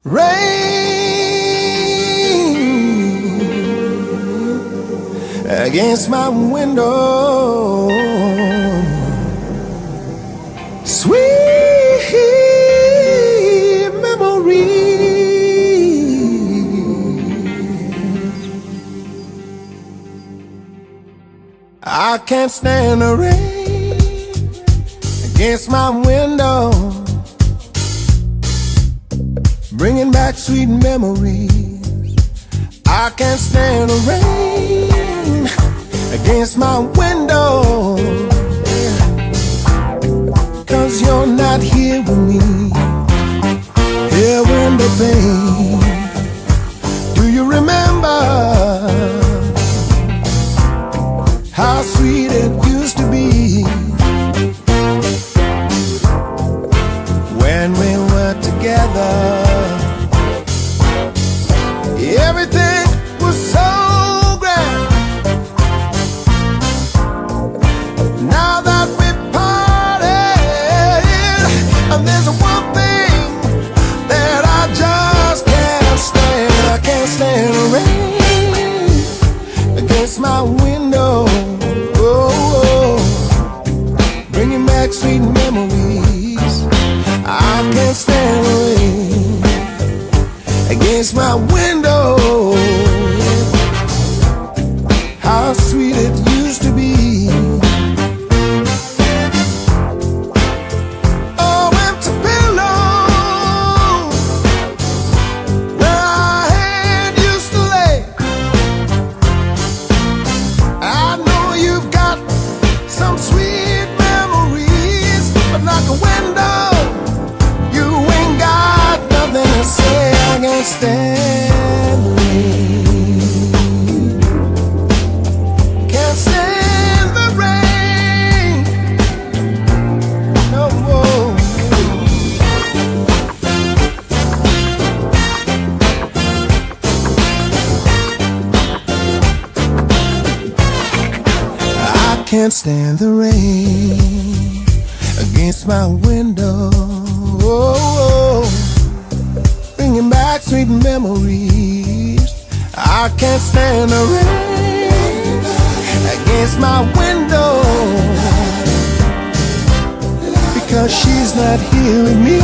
Rain against my window, sweet memory. I can't stand the rain against my window, bringing back sweet memories. I can't stand the rain against my window, 'cause you're not here with me, here in the pain. Do you remember how sweet it used to be when we were together? Everything was so grand. Now that we parted, and there's one thing that I just can't stand. I can't stand the rain against my window, bringing back sweet memories. I can't stand the rain against my window, how sweet it used to be. Oh, empty pillow where our head used to lay. I know you've got some sweet memories, but like a window, you ain't got nothing to say. I can't stand the rain, can't stand the rain no more. I can't stand the rain against my window, bringing back sweet memories. I can't stand the rain against my window, because she's not here with me.